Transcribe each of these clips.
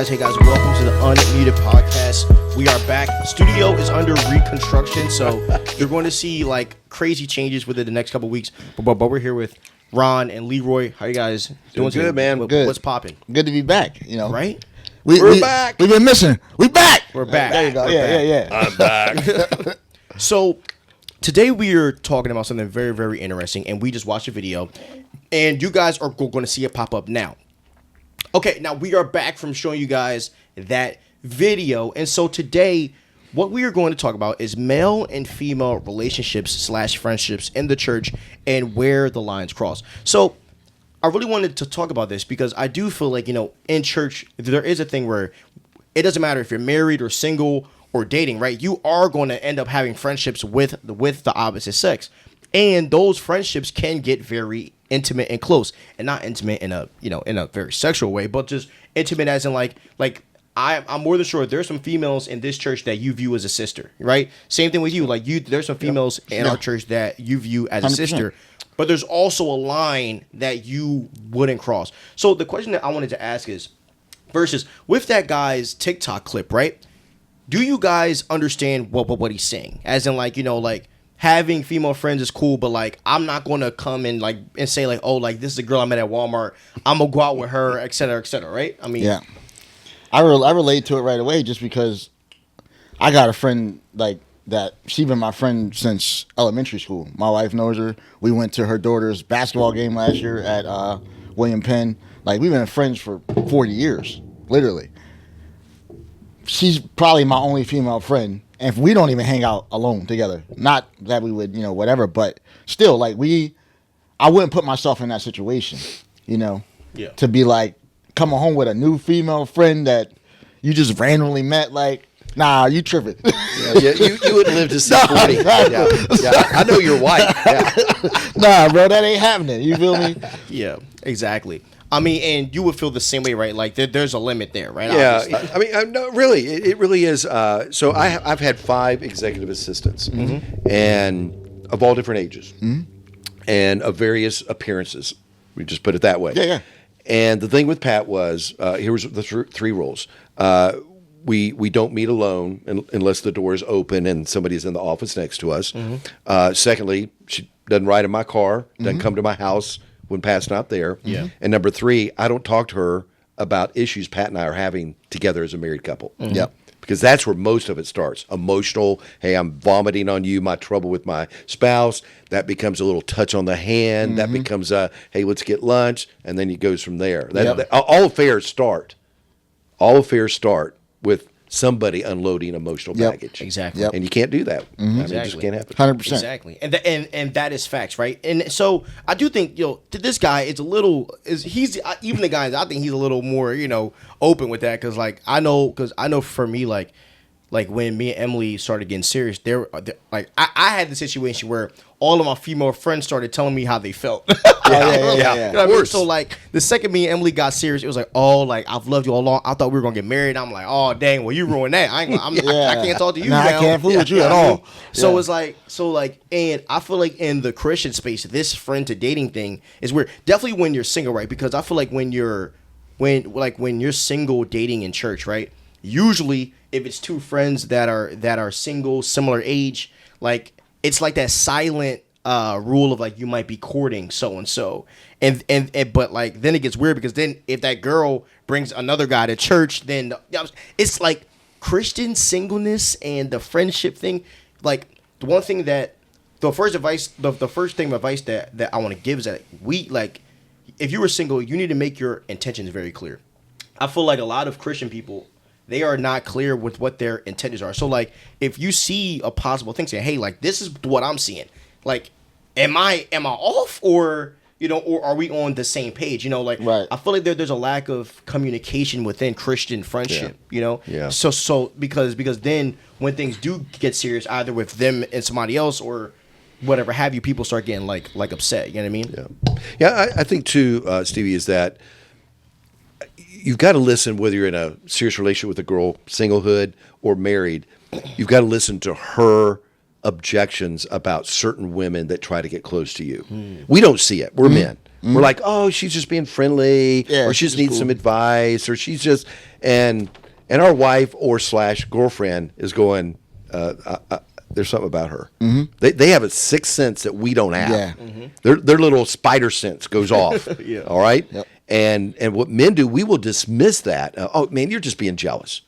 Hey guys, welcome to the Unmuted Podcast. We are back. Studio is under reconstruction, so you're going to see like crazy changes within the next couple weeks. But we're here with Ron and Leroy. How you guys doing? Good, man. Good. What's popping? Good to be back. You know, Right? We're back. We've been missing. We back. We're back. There you go. We're back. Yeah. I'm back. So today we are talking about something very, very interesting, and we just watched a video, and you guys are going to see it pop up now. Okay, now we are back from showing you guys that video, and so today what we are going to talk about is male and female relationships / friendships in the church and where the lines cross. So I really wanted to talk about this because I do feel like, in church, there is a thing where it doesn't matter if you're married or single or dating, right? You are going to end up having friendships with the opposite sex. And those friendships can get very intimate and close, and not intimate in a very sexual way, but just intimate as in like I'm more than sure there's some females in this church that you view as a sister, right? Same thing with you. Like there's some females in our church that you view as a 100%. sister, but there's also a line that you wouldn't cross. So the question that I wanted to ask is, versus with that guy's TikTok clip, right? Do you guys understand what he's saying? As in like, having female friends is cool, but like I'm not gonna come and say like, oh, like this is a girl I met at Walmart, I'm gonna go out with her, et cetera, right? I mean, Yeah. I relate to it right away just because I got a friend like that. She's been my friend since elementary school. My wife knows her. We went to her daughter's basketball game last year at William Penn. Like we've been friends for 40 years, literally. She's probably my only female friend. And we don't even hang out alone together. Not that we would, whatever, but still, like I wouldn't put myself in that situation, to be like coming home with a new female friend that you just randomly met. Like, nah, you tripping. Yeah, you wouldn't live to see 40. Yeah, I know your wife. Yeah. Nah, bro, that ain't happening. You feel me? Yeah, exactly. I mean, and you would feel the same way, right? Like there's a limit there, right? Yeah, Obviously. I mean, no, really, it really is. So I've had 5 executive assistants, and of all different ages, and of various appearances. We just put it that way. Yeah. And the thing with Pat was, here was the 3 rules. We don't meet alone unless the door is open and somebody's in the office next to us. Secondly, she doesn't ride in my car, doesn't come to my house when Pat's not there. Yeah. And number 3, I don't talk to her about issues Pat and I are having together as a married couple. Yep. Because that's where most of it starts. Emotional, hey, I'm vomiting on you, my trouble with my spouse. That becomes a little touch on the hand. That becomes a, hey, let's get lunch. And then it goes from there. All affairs start with somebody unloading emotional baggage. Exactly. And you can't do that. I mean, it just can't happen. 100%. Exactly, and that is facts, right? And so I do think this guy is he's even the guys I think he's a little more open with that because I know for me like when me and Emily started getting serious, I had the situation where all of my female friends started telling me how they felt. Yeah. You know what I mean? So like the second me and Emily got serious, it was like, oh, like I've loved you all along. I thought we were gonna get married. I'm like, oh dang, well you ruined that. I can't talk to you now. I can't fool with you at all. So it's and I feel like in the Christian space, this friend to dating thing is weird. Definitely when you're single, right? Because I feel like when you're single dating in church, right? Usually, if it's 2 friends that are single, similar age, like it's like that silent rule of like you might be courting so and so, and but like then it gets weird because then if that girl brings another guy to church, then it's like Christian singleness and the friendship thing. Like the one thing that the first thing of advice that I want to give is that if you were single, you need to make your intentions very clear. I feel like a lot of Christian people, they are not clear with what their intentions are. So, like, if you see a possible thing, say, hey, like, this is what I'm seeing. Like, am I off or are we on the same page? Right. I feel like there's a lack of communication within Christian friendship, Yeah. So because then when things do get serious, either with them and somebody else or whatever have you, people start getting like upset. You know what I mean? Yeah, I think too, Stevie, is that you've got to listen whether you're in a serious relationship with a girl, singlehood, or married. You've got to listen to her objections about certain women that try to get close to you. We don't see it. We're men. We're like, oh, she's just being friendly, Yeah, or she she's just needs cool. some advice, or she's just and our wife or / girlfriend is going. There's something about her. They have a sixth sense that we don't have. Yeah. Their little spider sense goes off. All right. Yep. And what men do, we will dismiss that. Oh man, you're just being jealous.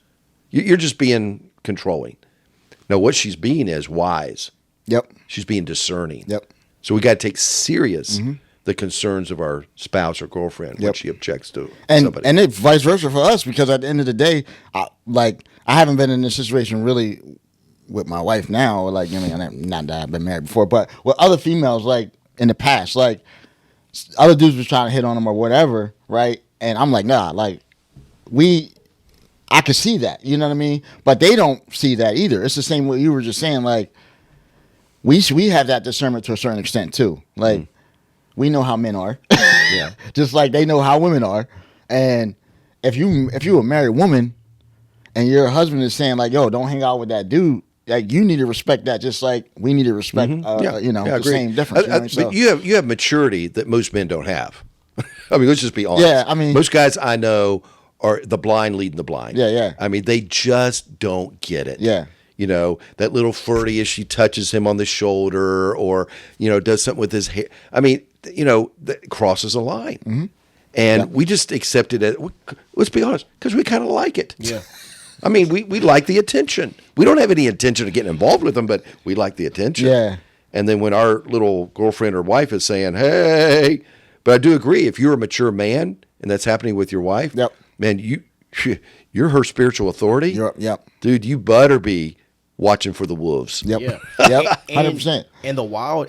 You're just being controlling. No, what she's being is wise. Yep. She's being discerning. Yep. So we got to take serious the concerns of our spouse or girlfriend when Yep. she objects to And somebody. and it vice versa for us, because at the end of the day, I haven't been in this situation really with my wife now. Like, I mean, not that I've been married before, but with other females, like in the past, like other dudes was trying to hit on them or whatever, right? And I'm like, nah, like I could see that, you know what I mean? But they don't see that either. It's the same way you were just saying, like we have that discernment to a certain extent too. Like we know how men are, yeah. just like they know how women are. And if you a married woman and your husband is saying like, yo, don't hang out with that dude, like you need to respect that, just like we need to respect, the agreed. same difference. You know what I mean? So- But you have maturity that most men don't have. I mean, let's just be honest. Yeah, I mean- most guys I know are the blind leading the blind. Yeah, yeah. I mean, they just don't get it. Yeah. You know, that little flirty as she touches him on the shoulder or, does something with his hair. I mean, that crosses a line. And we just accepted it. Let's be honest, because we kind of like it. Yeah. I mean, we like the attention. We don't have any intention of getting involved with them, but we like the attention. Yeah. And then when our little girlfriend or wife is saying, hey, but I do agree, if you're a mature man and that's happening with your wife, Yep. man, you're her spiritual authority. Yep. Dude, you better be watching for the wolves. Yep. Yeah. Yep. 100%. And the wild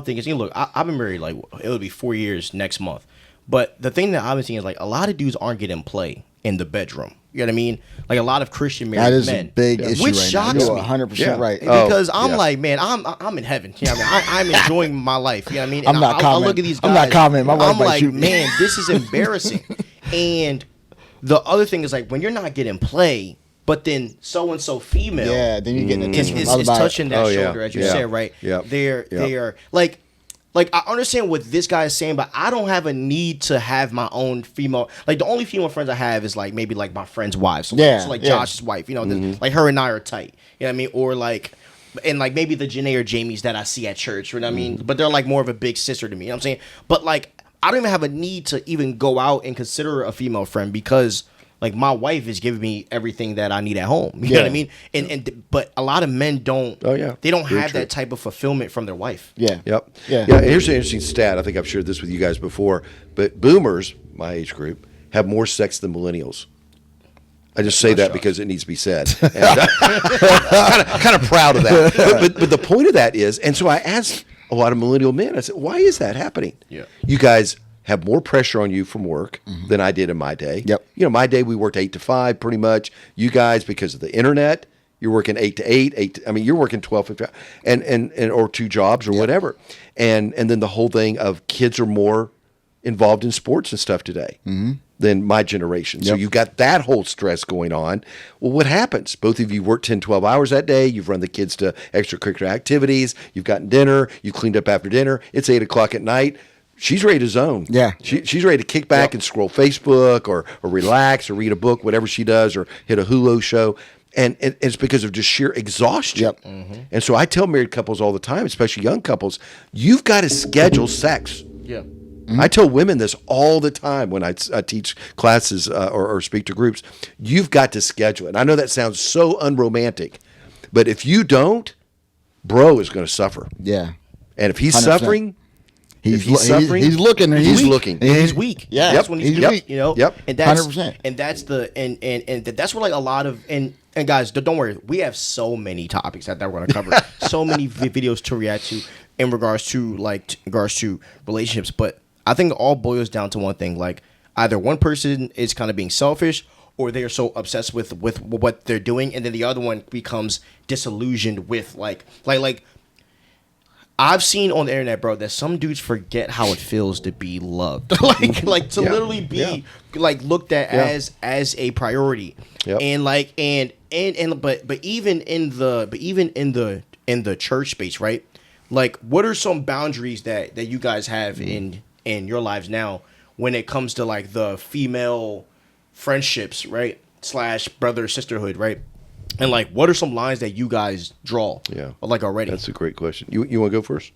thing is, look, I've been married like it would be 4 years next month. But the thing that I've been seeing is like a lot of dudes aren't getting play in the bedroom. You know what I mean? Like a lot of Christian married That is men, a big issue which right shocks now. me. You're 100% Yeah. right. Because I'm yeah. like, man, I'm in heaven. You know what I mean? I'm enjoying my life. You know what I mean? I'm And not I look commenting. at these guys. I'm not commenting. My wife I'm might like, shoot me. man, this is embarrassing. And the other thing is like when you're not getting play, but then so and so female, Yeah, then you get attention is from other bodies. touching that Oh, yeah. shoulder, as you Yeah. said, right? Yeah. They are like I understand what this guy is saying, but I don't have a need to have my own female. Like the only female friends I have is like maybe like my friend's wife. So, Yeah, so like yeah. Josh's wife, like her and I are tight. You know what I mean? Or like, and like maybe the Janae or Jamie's that I see at church. You know what I mean? But they're like more of a big sister to me. You know what I'm saying? But like I don't even have a need to even go out and consider a female friend because like my wife is giving me everything that I need at home. You know what I mean? But a lot of men don't. Oh, yeah. They don't Very have true. that type of fulfillment from their wife. Yeah. Yep. Yeah. And here's an interesting stat. I think I've shared this with you guys before, but boomers, my age group, have more sex than millennials. I just say that because it needs to be said. And kind of proud of that. But the point of that is, and so I asked a lot of millennial men, I said, why is that happening? Yeah. You guys have more pressure on you from work than I did in my day. Yep. My day we worked 8 to 5 pretty much. You guys, because of the internet, you're working 8 to 8. You're working 12 and or 2 jobs or whatever. And then the whole thing of kids are more involved in sports and stuff today than my generation. So Yep. you've got that whole stress going on. Well, what happens? Both of you work 10, 12 hours that day. You've run the kids to extracurricular activities. You've gotten dinner. You cleaned up after dinner. It's 8 o'clock at night. She's ready to zone. Yeah. She's ready to kick back and scroll Facebook or relax or read a book, whatever she does, or hit a Hulu show. And it's because of just sheer exhaustion. Yep. And so I tell married couples all the time, especially young couples, you've got to schedule sex. Yeah. I tell women this all the time when I teach classes or speak to groups. You've got to schedule it. And I know that sounds so unromantic, but if you don't, bro is going to suffer. Yeah. And if he's 100%. suffering, He's suffering, he's looking. he's weak. looking. And He's weak. Yeah. That's when he's Yep. weak. You know. Yep. And that's 100%. And that's and that's where like a lot of and guys, don't worry. We have so many topics that we're going to cover. So many videos to react to in regards to relationships. But I think it all boils down to one thing. Like either one person is kind of being selfish, or they are so obsessed with what they're doing, and then the other one becomes disillusioned with like. I've seen on the internet, bro, that some dudes forget how it feels to be loved, like to Yeah. literally be Yeah. like looked at Yeah. as a priority, Yep. and like but even in the church space, right? Like, what are some boundaries that you guys have in in your lives now when it comes to like the female friendships, right? Slash brother sisterhood, right? And like, what are some lines that you guys draw? Yeah. Like already. That's a great question. You want to go first?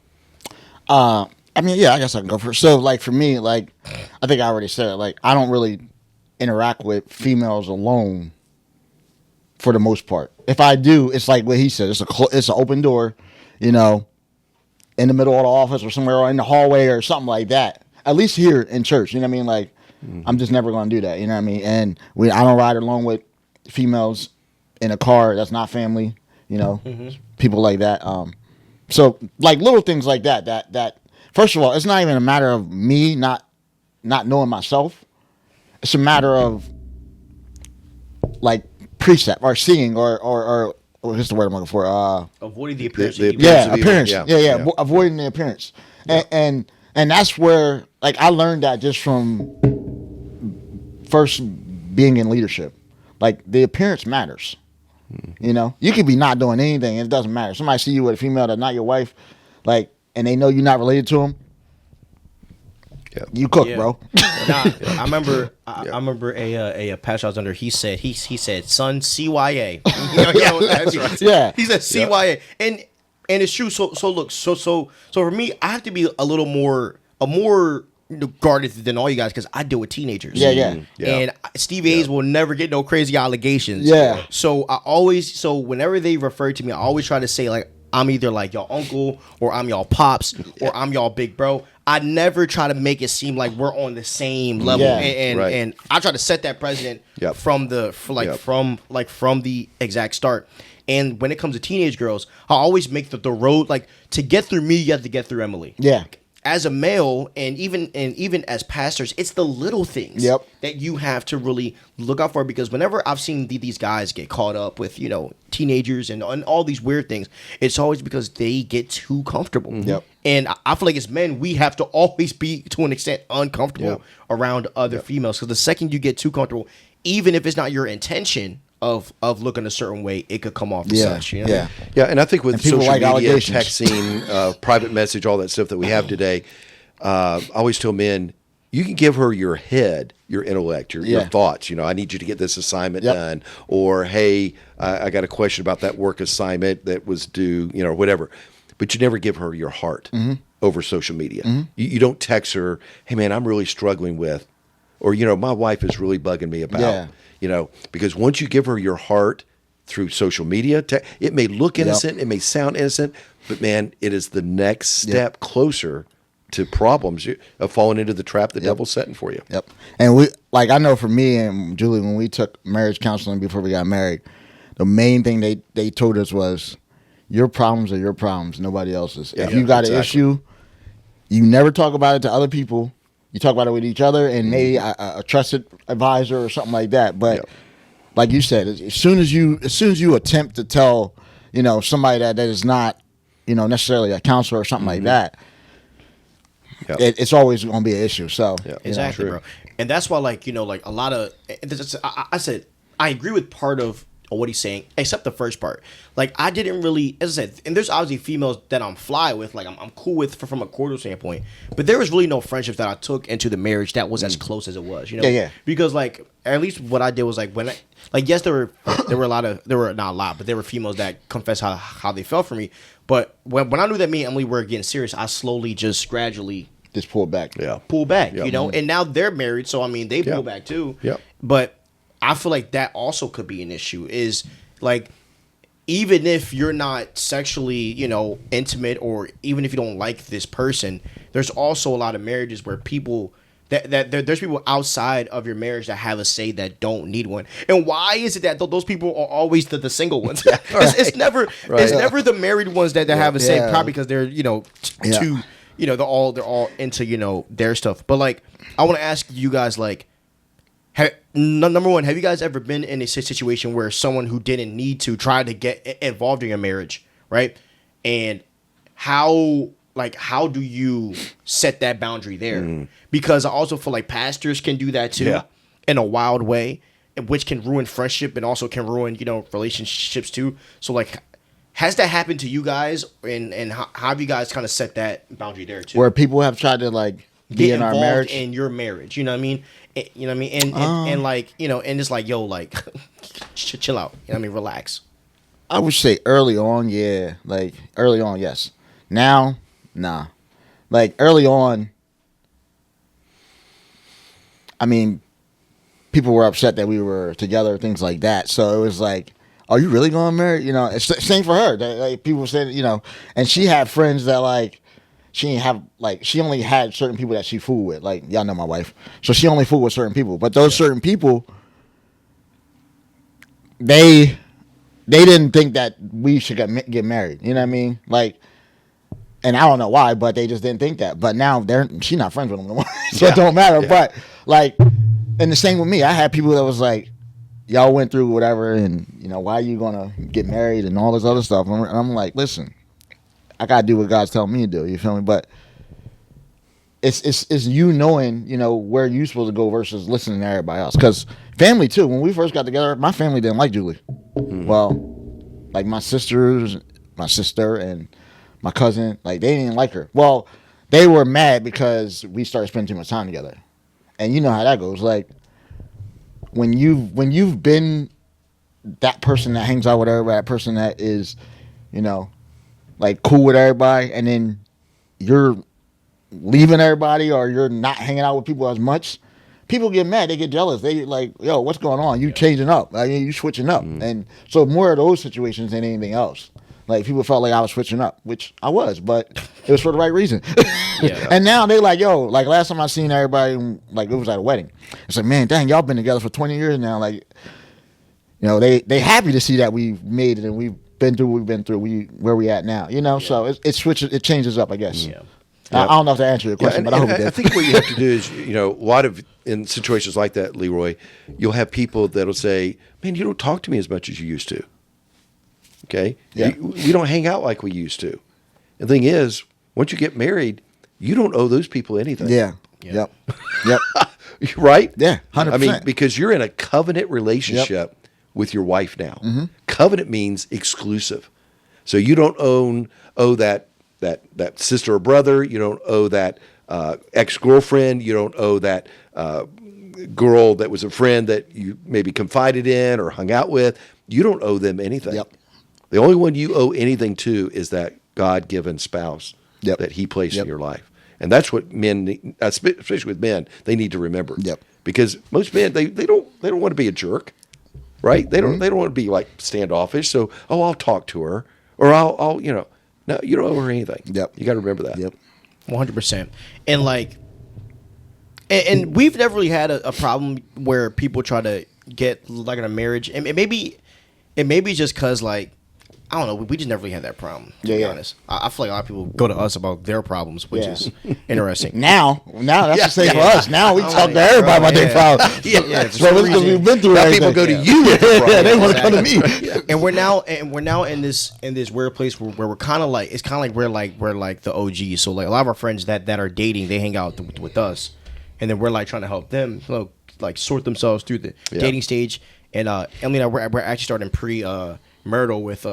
I mean, yeah, I guess I can go first. So, like, for me, like, I think I already said it. Like, I don't really interact with females alone for the most part. If I do, it's like what he said. It's an open door, you know, in the middle of the office or somewhere, or in the hallway or something like that. At least here in church, you know what I mean? Like, I'm just never going to do that, you know what I mean? And I don't ride along with females in a car that's not family, you know, people like that. So, like, little things like that, first of all, it's not even a matter of me not knowing myself. It's a matter of, like, precept or seeing or what's the word I'm looking for? Avoiding the appearance. Appearance. Yeah. Avoiding the appearance. And that's where, like, I learned that just from first being in leadership. Like, the appearance matters. You know, you could be not doing anything, and it doesn't matter. Somebody see you with a female that's not your wife, like, and they know you're not related to them. Yeah. You cook, bro. I remember a pastor I was under. He said, son, CYA. That's right. Yeah. He said CYA, and it's true. So look, so for me, I have to be a little more guarded than all you guys because I deal with teenagers. Yeah. And Steve A's will never get no crazy allegations. Yeah. So whenever they refer to me, I always try to say like I'm either like y'all uncle or I'm y'all pops or I'm y'all big bro. I never try to make it seem like we're on the same level, and I try to set that precedent from the exact start. And when it comes to teenage girls, I always make the road like to get through me, you have to get through Emily. Yeah. As a male, and even as pastors, it's the little things that you have to really look out for. Because whenever I've seen these guys get caught up with teenagers and all these weird things, it's always because they get too comfortable. And I feel like as men, we have to always be to an extent uncomfortable around other females. Because the second you get too comfortable, even if it's not your intention of looking a certain way, it could come off as such. Yeah, and I think with social media, texting, private message, all that stuff that we have today, I always tell men, you can give her your head, your intellect, your thoughts. I need you to get this assignment done, or hey, I got a question about that work assignment that was due, or whatever. But you never give her your heart over social media. You don't text her, hey man, I'm really struggling with, or my wife is really bugging me about. Because once you give her your heart through social media, it may look innocent, it may sound innocent, but man, it is the next step closer to problems of falling into the trap the devil's setting for you. Yep. And I know for me and Julie, when we took marriage counseling before we got married, the main thing they told us was, your problems are your problems, nobody else's. If you got an issue, you never talk about it to other people. You talk about it with each other and maybe a trusted advisor or something like that. But like you said, as soon as you attempt to tell, somebody that is not, necessarily a counselor or something like that, it's always going to be an issue. So exactly, bro. And that's why, like a lot of I said I agree with part of what he's saying, except the first part. Like, I didn't really, as I said, and there's obviously females that I'm fly with, like I'm cool with from a cordial standpoint, but there was really no friendships that I took into the marriage that was as close as it was, because like at least what I did was like when yes, there were not a lot, but there were females that confessed how they felt for me, but when I knew that me and Emily were getting serious, I slowly just gradually just pull back, and now they're married, so I mean they pull back too, but I feel like that also could be an issue, is like, even if you're not sexually, intimate, or even if you don't like this person, there's also a lot of marriages where people there's people outside of your marriage that have a say that don't need one. And why is it that those people are always the single ones? It's never the married ones that have a say, probably because they're too they're all into their stuff. But like, I want to ask you guys, like, number one, have you guys ever been in a situation where someone who didn't need to try to get involved in your marriage, right? And how do you set that boundary there? Because I also feel like pastors can do that too, in a wild way, which can ruin friendship and also can ruin relationships too. So like, has that happened to you guys? And how have you guys kind of set that boundary there too? Where people have tried to like be get in our involved marriage. in your marriage. You know what I mean? You know what I mean? And like, you know, and it's like, yo, like, chill out. You know what I mean? Relax. I would say early on, yeah. Like early on, yes. Now, nah. Like early on, I mean, people were upset that we were together, things like that. So it was like, are you really going to marry? You know, it's same for her. Like, people said, you know, and she had friends that like, she didn't have, like, she only had certain people that she fooled with. Like, y'all know my wife. So she only fooled with certain people. But those certain people, they didn't think that we should get married. You know what I mean? Like, and I don't know why, but they just didn't think that. But now she's not friends with them anymore. So it don't matter. Yeah. But, like, and the same with me. I had people that was like, y'all went through whatever, and, you know, why are you going to get married and all this other stuff? And I'm like, listen, I got to do what God's telling me to do. You feel me? But it's you knowing, you know, where you're supposed to go versus listening to everybody else. Because family, too. When we first got together, my family didn't like Julie. Mm-hmm. Well, like my sister and my cousin, like, they didn't like her. Well, they were mad because we started spending too much time together. And you know how that goes. Like, when you've been that person that hangs out with everybody, that person that is, you know, like, cool with everybody, and then you're leaving everybody or you're not hanging out with people as much, people get mad. They get jealous. They like, yo, what's going on? You changing up. Like, you switching up. Mm-hmm. And so more of those situations than anything else. Like, people felt like I was switching up, which I was, but it was for the right reason. Yeah. And now they like, yo, like, last time I seen everybody, like, it was at a wedding. It's like, man, dang, y'all been together for 20 years now. Like, you know, they happy to see that we made it and we've been through what we've been through, where we at now, you know. Yeah. So it switches, it changes up, I guess. Yeah. I don't know if to answer your question, but I hope it did. I think what you have to do is, you know, a lot of, in situations like that, Leroy, you'll have people that'll say, man, you don't talk to me as much as you used to. Okay? Yeah. We don't hang out like we used to. The thing is, once you get married, you don't owe those people anything. Yeah. Yep. Right? Yeah, 100%. I mean, because you're in a covenant relationship with your wife now. Mm-hmm. Covenant means exclusive. So you don't owe that sister or brother. You don't owe that ex-girlfriend. You don't owe that girl that was a friend that you maybe confided in or hung out with. You don't owe them anything. Yep. The only one you owe anything to is that God-given spouse that He placed in your life. And that's what men, especially with men, they need to remember. Yep. Because most men, they don't want to be a jerk, right? They don't want to be like standoffish. So, I'll talk to her, or I'll you know, no, you don't owe her anything. Yep. You got to remember that. Yep. 100%. And like, and we've never really had a problem where people try to get like in a marriage, and maybe just because, like, I don't know, we just never really had that problem, to be honest. I feel like a lot of people go to us about their problems, which is interesting. Now that's the same for us. Now we talk to everybody about their problems. Yeah. So it's because we've been through that. People go to you. They want to come to me. And we're now in this weird place where we're kind of like, it's kind of like we're like the OGs. So like a lot of our friends that are dating, they hang out with us, and then we're like trying to help them, you know, like sort themselves through the dating stage. And Emily and I, we're actually starting pre-marital with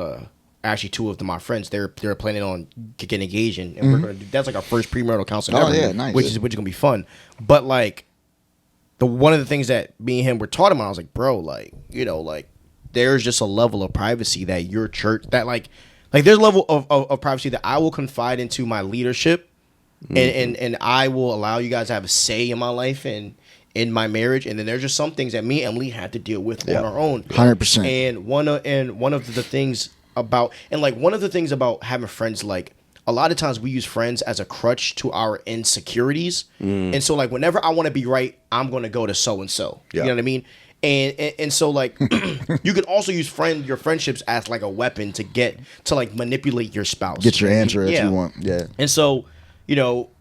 actually two of my friends. They're planning on getting engaged, and we're gonna do, that's like our first premarital counseling ever, nice. which is gonna be fun. But like one of the things that me and him were taught about, I was like, bro, like, you know, like there's just a level of privacy that your church, that like there's a level of privacy that I will confide into my leadership, and I will allow you guys to have a say in my life and in my marriage, and then there's just some things that me and Emily had to deal with on our own. 100%. And one of the things about having friends, like a lot of times we use friends as a crutch to our insecurities, and so like whenever I want to be right, I'm going to go to so and so. You know what I mean? And so like you can also use your friendships as like a weapon to like manipulate your spouse. Get your answer if you want. Yeah. And so, you know,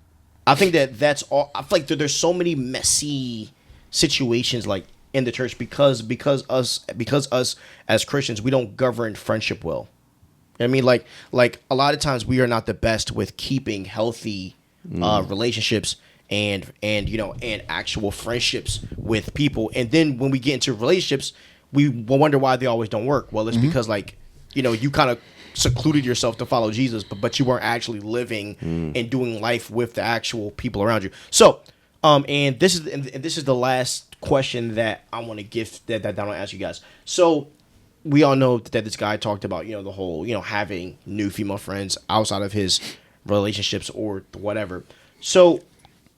I think that's all. I feel like there's so many messy situations like in the church because us as Christians, we don't govern friendship well. You know what I mean, like a lot of times we are not the best with keeping healthy relationships and you know, and actual friendships with people. And then when we get into relationships, we wonder why they always don't work. Well, it's because, like, you know, you kind of secluded yourself to follow Jesus, but you weren't actually living and doing life with the actual people around you. So, and this is the last question that I want to give that I want to ask you guys. So, we all know that this guy talked about, the whole, having new female friends outside of his relationships or whatever. So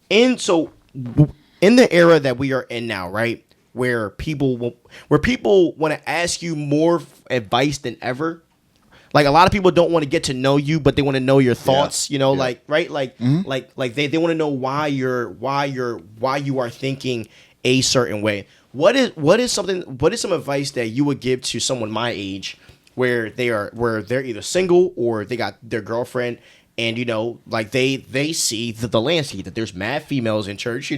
in the era that we are in now, right, where people want to ask you more advice than ever. Like, a lot of people don't want to get to know you, but they want to know your thoughts. Like, right, like they want to know why you are thinking a certain way. What is some advice that you would give to someone my age where they're either single or they got their girlfriend, and like they see the landscape that there's mad females in church,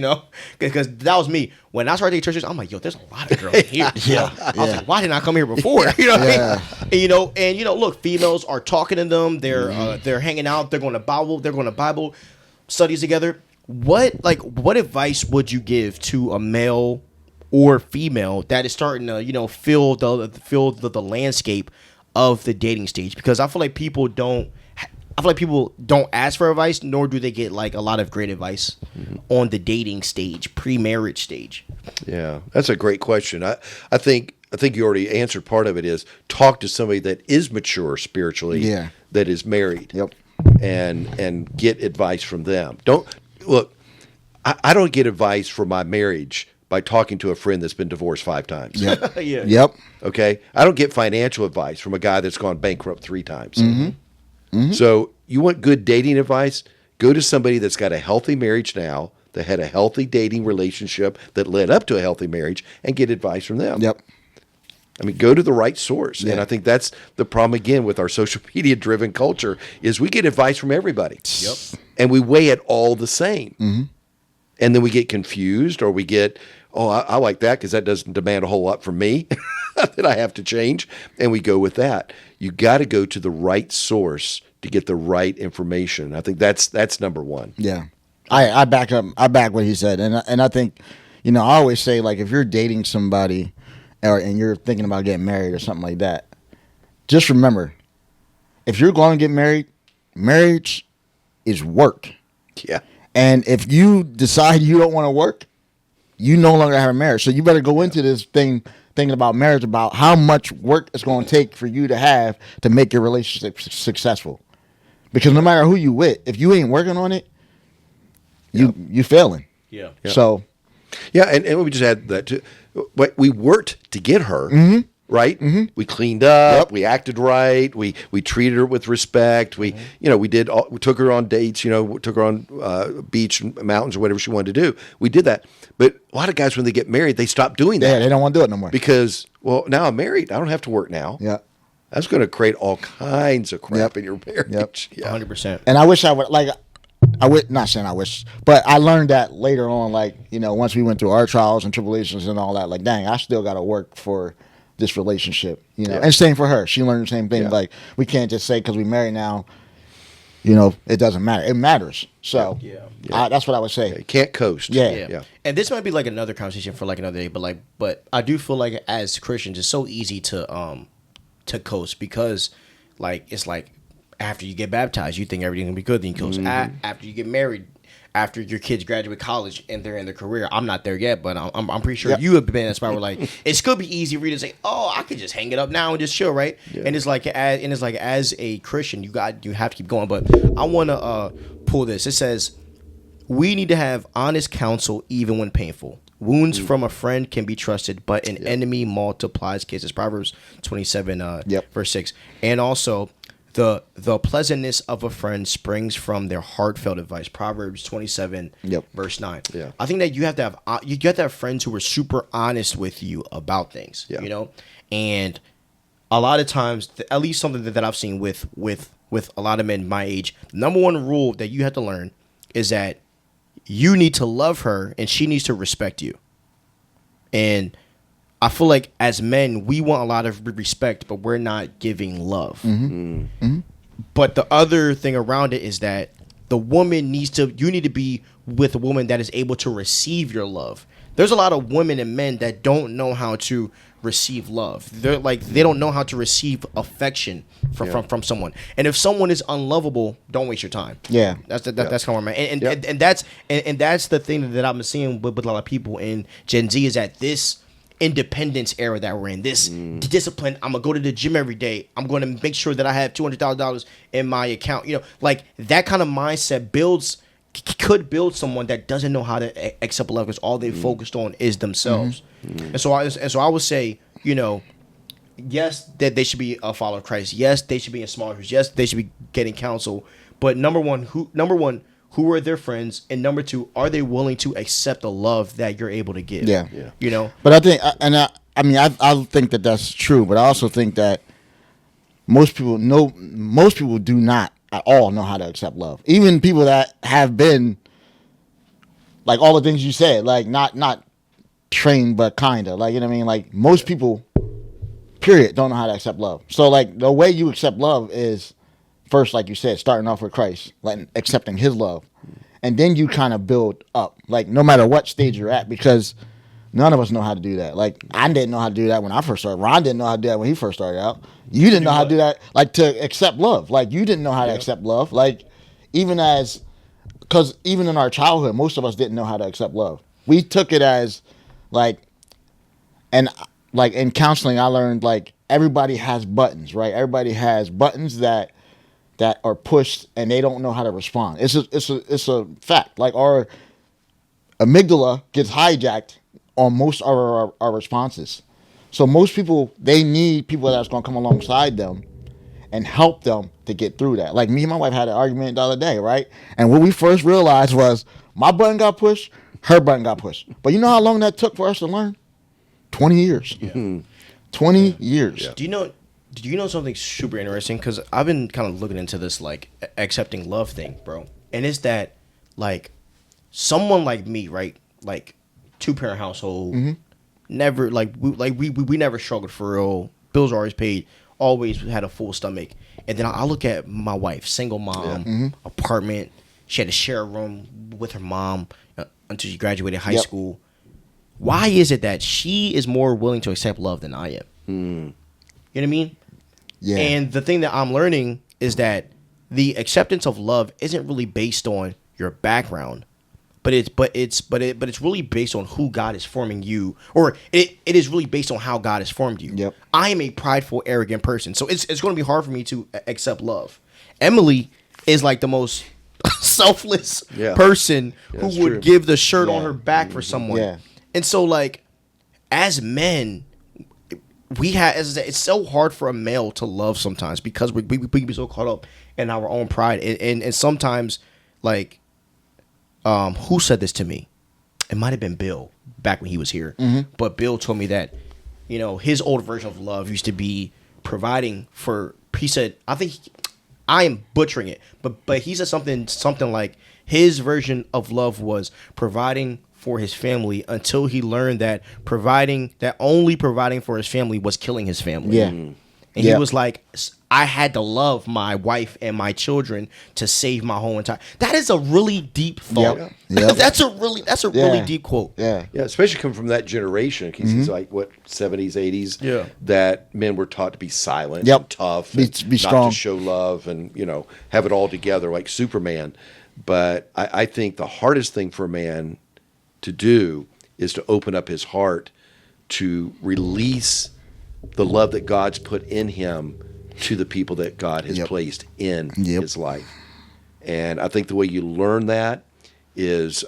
because that was me when I started dating churches. I'm like, yo, there's a lot of girls in here. I was like, why didn't I come here before? What I mean? And look, females are talking to them. They're hanging out. They're going to Bible studies together. What advice would you give to a male or female that is starting to feel the landscape of the dating stage? Because I feel like people don't ask for advice, nor do they get like a lot of great advice on the dating stage, pre-marriage stage. Yeah, that's a great question. I think you already answered part of it. Is talk to somebody that is mature spiritually, that is married, and get advice from them. Don't look. I don't get advice for my marriage by talking to a friend that's been divorced 5 times. Okay, I don't get financial advice from a guy that's gone bankrupt 3 times. So you want good dating advice? Go to somebody that's got a healthy marriage now, that had a healthy dating relationship that led up to a healthy marriage, and get advice from them. I mean, go to the right source. And I think that's the problem, again, with our social media driven culture, is we get advice from everybody. And we weigh it all the same. And then we get confused, or we get, I like that because that doesn't demand a whole lot from me that I have to change. And we go with that. You got to go to the right source to get the right information. I think that's number one. Yeah. I back what he said. And I think, I always say, like, if you're dating somebody and you're thinking about getting married or something like that, just remember, if you're going to get married, marriage is work. Yeah. And if you decide you don't want to work, you no longer have a marriage. So you better go into this thing thinking about marriage, about how much work it's going to take for you to have to make your relationship successful. Because no matter who you with, if you ain't working on it, you failing. Yeah. So. Yeah, and let me just add that too. We worked to get her, right? We cleaned up, we acted right, we treated her with respect. We we took her on dates, took her on beach, mountains, or whatever she wanted to do. We did that. But a lot of guys, when they get married, they stop doing that. Yeah, they don't want to do it no more. Because, now I'm married. I don't have to work now. Yeah. That's going to create all kinds of crap in your marriage. Yeah. 100%. And I wish I would, not saying I wish, but I learned that later on, once we went through our trials and tribulations and all that, dang, I still got to work for this relationship, and same for her. She learned the same thing. Yeah. We can't just say because we married now, it doesn't matter. It matters. So that's what I would say. You can't coast. Yeah. And this might be another conversation for another day, but I do feel like as Christians, it's so easy to coast because it's after you get baptized, you think everything's gonna be good, then you coast. After you get married, after your kids graduate college and they're in their career, I'm not there yet, but I'm pretty sure you have been in a spot where it could be easy for you to say, I could just hang it up now and just chill, right? Yeah. And it's as a Christian, you have to keep going. But I want to pull this. It says, we need to have honest counsel even when painful. Wounds from a friend can be trusted, but an enemy multiplies kisses. Proverbs 27, verse 6. And also, the pleasantness of a friend springs from their heartfelt advice. Proverbs 27, verse 9. Yeah. I think that you have to have friends who are super honest with you about things. And a lot of times, at least something that I've seen with a lot of men my age, the number one rule that you have to learn is that you need to love her and she needs to respect you. And I feel like as men, we want a lot of respect, but we're not giving love. But the other thing around it is that you need to be with a woman that is able to receive your love, there's a lot of women and men that don't know how to receive love. They're like, they don't know how to receive affection from someone. And if someone is unlovable, don't waste your time. Yeah. That's kind of where I'm at. And that's the thing that I'm seeing with a lot of people in Gen Z, is that this independence era that we're in, this discipline. I'm gonna go to the gym every day. I'm going to make sure that I have $200,000 in my account. You know, like that kind of mindset could build someone that doesn't know how to accept love, because all they focused on is themselves. And so I would say, you know, yes, that they should be a follower of Christ. Yes, they should be in small groups. Yes, they should be getting counsel. But number one, who are their friends, and number two, are they willing to accept the love that you're able to give? Yeah. You know. But I think, I think that that's true. But I also think that most people do not at all know how to accept love. Even people that have been, like, all the things you said, like not trained, but kinda, like, you know what I mean. Like, most people, period, don't know how to accept love. So, like, the way you accept love is first, like you said, starting off with Christ, like accepting His love, and then you kind of build up, like, no matter what stage you're at, because none of us know how to do that. Like, I didn't know how to do that when I first started. Ron didn't know how to do that when he first started out. You didn't know how to do that, like, to accept love. Like, you didn't know how to accept love. Like, because even in our childhood, most of us didn't know how to accept love. We took it as, like, and like in counseling, I learned, like, everybody has buttons, right? Everybody has buttons that are pushed, and they don't know how to respond. It's a fact. Like, our amygdala gets hijacked on most of our responses. So most people, they need people that's going to come alongside them and help them to get through that. Like, me and my wife had an argument the other day, right? And what we first realized was my button got pushed, her button got pushed. But you know how long that took for us to learn? 20 years. Yeah. 20 years. Yeah. Do you know something super interesting? Because I've been kind of looking into this, like, accepting love thing, bro. And it's that, like, someone like me, right? Like, 2-parent household, never, like, we never struggled for real. Bills were always paid. Always had a full stomach. And then I look at my wife, single mom, apartment. She had to share a room with her mom until she graduated high school. Why is it that she is more willing to accept love than I am? You know what I mean? Yeah. And the thing that I'm learning is that the acceptance of love isn't really based on your background, but it's really based on who God is forming you, or it is really based on how God has formed you. Yep. I am a prideful, arrogant person, so it's going to be hard for me to accept love. Emily is like the most selfless person who would give the shirt on her back for someone. Yeah. And so, like, as men, it's so hard for a male to love sometimes, because we be so caught up in our own pride, and sometimes, like, who said this to me? It might have been Bill back when he was here, but Bill told me that, you know, his old version of love used to be providing for. He said, I think I am butchering it, but he said something like his version of love was providing for his family until he learned that only providing for his family was killing his family. Yeah. And he was like, I had to love my wife and my children to save my whole entire. That is a really deep thought. Yep. That's a really deep quote. Yeah, especially coming from that generation. Because it's like, what, 70s, 80s? Yeah. That men were taught to be silent, Yep. and tough, Be not strong, to show love, and, you know, have it all together like Superman. But I think the hardest thing for a man to do is to open up his heart to release the love that God's put in him to the people that God has placed in his life. And I think the way you learn that is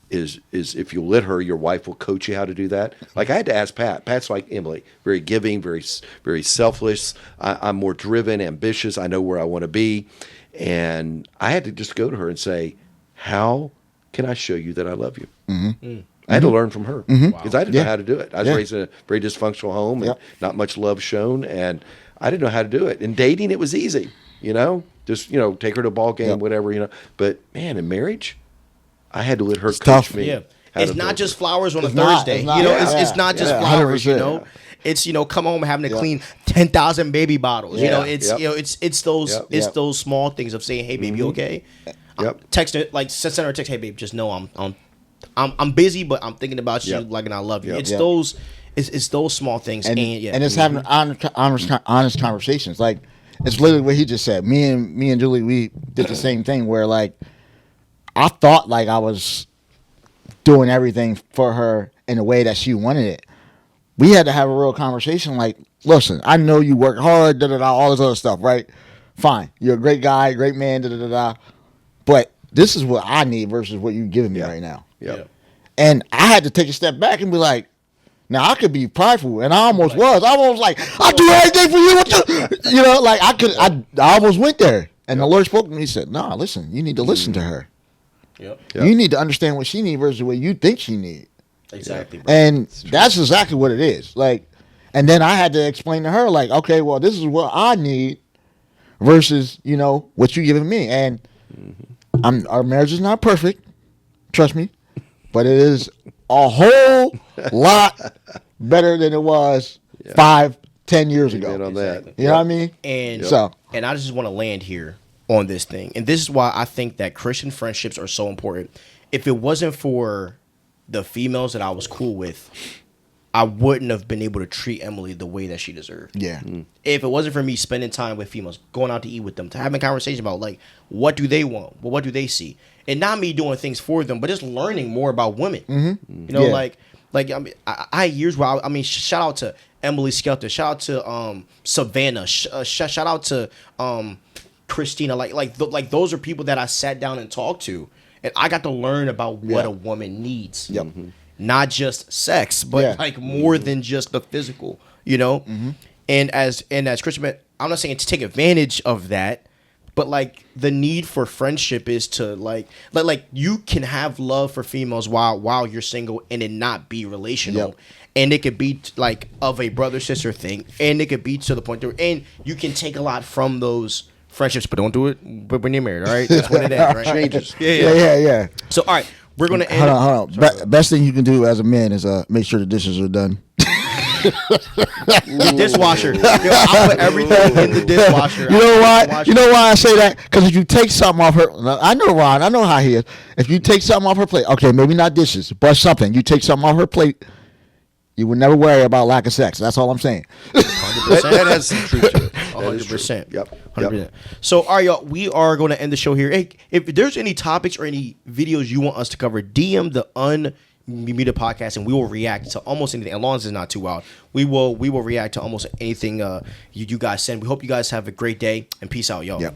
if you let her, your wife will coach you how to do that. Like, I had to ask Pat. Pat's like Emily, very giving, very, very selfless. I'm more driven, ambitious. I know where I want to be. And I had to just go to her and say, how can I show you that I love you? I had to learn from her, because I didn't know how to do it. I was raised in a very dysfunctional home and not much love shown, and I didn't know how to do it. In dating, it was easy, you know, just, you know, take her to a ball game, whatever, you know. But, man, in marriage, I had to let her coach me. Yeah. It's not just flowers on a Thursday. It's not, you know, yeah. it's not just 100%. flowers, you know. It's, you know, come home having to clean 10,000 baby bottles. You know, it's you know, it's those small things of saying, "Hey, baby, you okay?" Text it, like, send her a text, "Hey, babe, just know I'm I'm busy, but I'm thinking about you, Yep. like, and I love you. Yep. It's Yep. those. It's those small things, and it's having honest conversations. Like it's literally what he just said. Me and Julie, we did the same thing. Where like I thought like I was doing everything for her in a way that she wanted it. We had to have a real conversation. Like, listen, I know you work hard, all this other stuff, right? Fine, you're a great guy, great man, but this is what I need versus what you're giving me right now. Yep. And I had to take a step back and be like, now I could be prideful, and I almost was. I was like, I do everything for you. Like I almost went there. And the Lord spoke to me. He said, "No, listen. You need to listen to her. Yep. You need to understand what she needs versus what you think she needs." Exactly. Bro. And that's exactly what it is. Like, and then I had to explain to her, like, okay, well, this is what I need versus what you giving me. And our marriage is not perfect, trust me, but it is a whole lot better than it was 5-10 years ago. On that. You know what I mean? And and I just want to land here on this thing. And this is why I think that Christian friendships are so important. If it wasn't for the females that I was cool with, I wouldn't have been able to treat Emily the way that she deserved. Yeah. If it wasn't for me spending time with females, going out to eat with them, to having a conversation about like what do they want, well, what do they see, and not me doing things for them, but just learning more about women. You know, like I mean, I had years where I mean, shout out to Emily Skelter, shout out to Savannah, shout out to Christina, like those are people that I sat down and talked to, and I got to learn about what a woman needs. Yep. Not just sex, but like more than just the physical, And as Christian men, I'm not saying to take advantage of that, but like the need for friendship is to like you can have love for females while you're single and it not be relational. Yep. And it could be like of a brother sister thing, and it could be to the point where, and you can take a lot from those friendships, but don't do it when you're married. All right, that's when it ends, right? Changes. Yeah. So all right, we're gonna end. Hold on. Best thing you can do as a man is make sure the dishes are done. Dishwasher. Yo, I put everything in the dishwasher. You know why? You know why I say that? Because if you take something off her, I know Ron. I know how he is. If you take something off her plate, okay, maybe not dishes, but something. You take something off her plate, you would never worry about lack of sex. That's all I'm saying. 100%. That has some truth to it. 100%. Yep. 100%. So, all right, y'all, we are going to end the show here. Hey, if there's any topics or any videos you want us to cover, DM the Unmuted Podcast, and we will react to almost anything. As long as it's not too wild, we will react to almost anything you guys send. We hope you guys have a great day, and peace out, y'all. Yep.